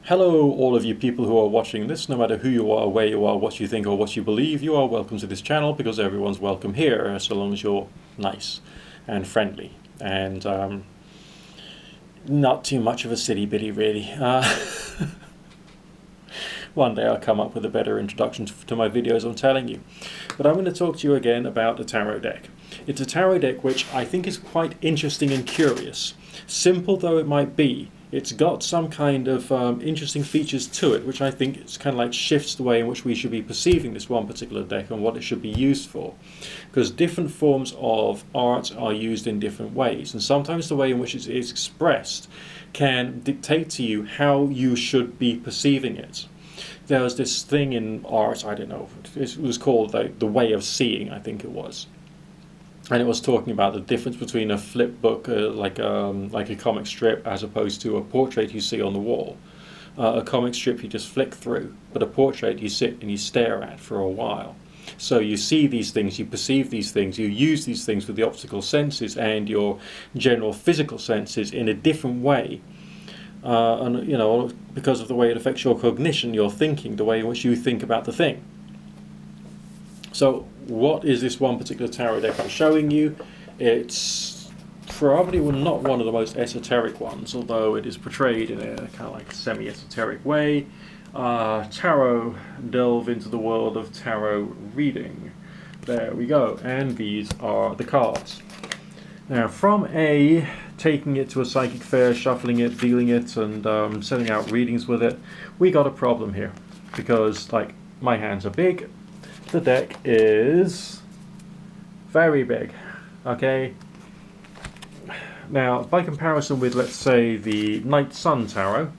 Hello, all of you people who are watching this, no matter who you are, where you are, what you think or what you believe, you are welcome to this channel because everyone's welcome here, so long as you're nice and friendly and not too much of a silly bitty, really. One day I'll come up with a better introduction to my videos, I'm telling you. But I'm going to talk to you again about the tarot deck. It's a tarot deck which I think is quite interesting and curious. Simple though it might be, it's got some kind of interesting features to it, which I think it's kind of like shifts the way in which we should be perceiving this one particular deck and what it should be used for. Because different forms of art are used in different ways, and sometimes the way in which it is expressed can dictate to you how you should be perceiving it. There was this thing in art, I don't know, it was called the way of seeing, I think it was. And it was talking about the difference between a flip book, like a comic strip, as opposed to a portrait you see on the wall. A comic strip you just flick through, but a portrait you sit and you stare at for a while. So you see these things, you perceive these things, you use these things with the optical senses and your general physical senses in a different way. And you know, because of the way it affects your cognition, your thinking, the way in which you think about the thing. So what is this one particular tarot deck I'm showing you? It's probably not one of the most esoteric ones, although it is portrayed in a kind of like semi-esoteric way. Tarot delve into the world of tarot reading. There we go, and these are the cards. Now, from taking it to a psychic fair, shuffling it, dealing it, and sending out readings with it, we got a problem here. Because, like, my hands are big, the deck is very big, okay? Now, by comparison with, let's say, the Night Sun Tarot,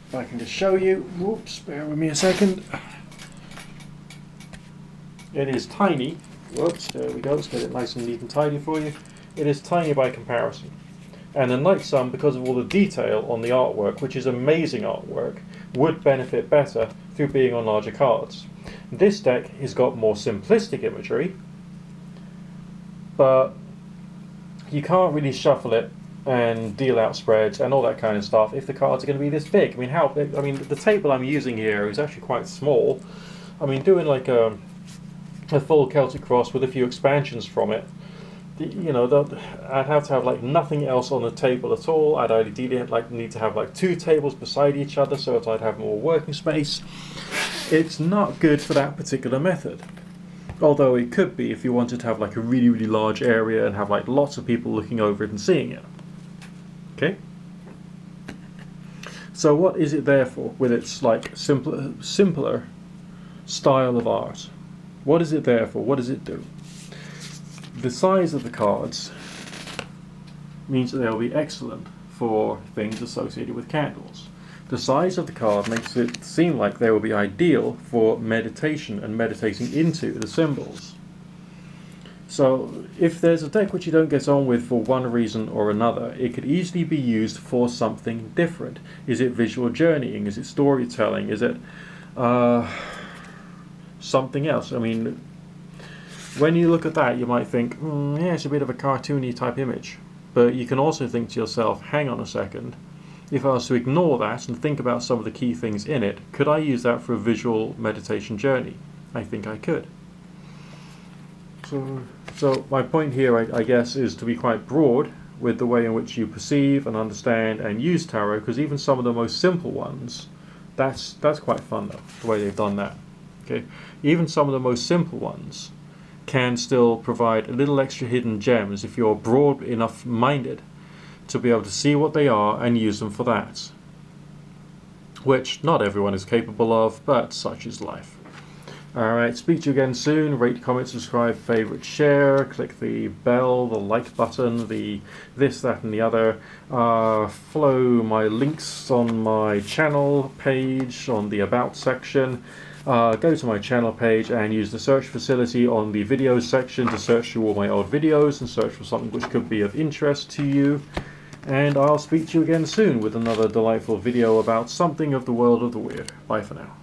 if I can just show you, whoops, bear with me a second. It is tiny. Whoops, there we go, let's get it nice and neat and tidy for you. It is tiny by comparison. And the Night Sun, because of all the detail on the artwork, which is amazing artwork, would benefit better through being on larger cards. This deck has got more simplistic imagery, but you can't really shuffle it and deal out spreads and all that kind of stuff if the cards are going to be this big. I mean, how big? I mean, the table I'm using here is actually quite small. I mean, doing like a full Celtic Cross with a few expansions from it, you know, I'd have to have like nothing else on the table at all. I'd ideally need to have like two tables beside each other so that I'd have more working space. It's not good for that particular method. Although it could be if you wanted to have like a really, really large area and have like lots of people looking over it and seeing it. Okay? So what is it there for with its like simpler style of art? What is it there for? What does it do? The size of the cards means that they'll be excellent for things associated with candles. The size of the card makes it seem like they will be ideal for meditation and meditating into the symbols. So if there's a deck which you don't get on with for one reason or another, it could easily be used for something different. Is it visual journeying? Is it storytelling? Is it something else? I mean, when you look at that, you might think, yeah, it's a bit of a cartoony type image. But you can also think to yourself, hang on a second, if I was to ignore that and think about some of the key things in it, could I use that for a visual meditation journey? I think I could. So my point here, I guess, is to be quite broad with the way in which you perceive and understand and use tarot, because even some of the most simple ones, that's quite fun though, the way they've done that. Okay, even some of the most simple ones can still provide a little extra hidden gems if you're broad enough minded to be able to see what they are and use them for that. Which not everyone is capable of, but such is life. Alright, speak to you again soon. Rate, comment, subscribe, favourite, share, click the bell, the like button, the this, that and the other. Follow my links on my channel page on the About section. Go to my channel page and use the search facility on the videos section to search through all my old videos and search for something which could be of interest to you. And I'll speak to you again soon with another delightful video about something of the world of the weird. Bye for now.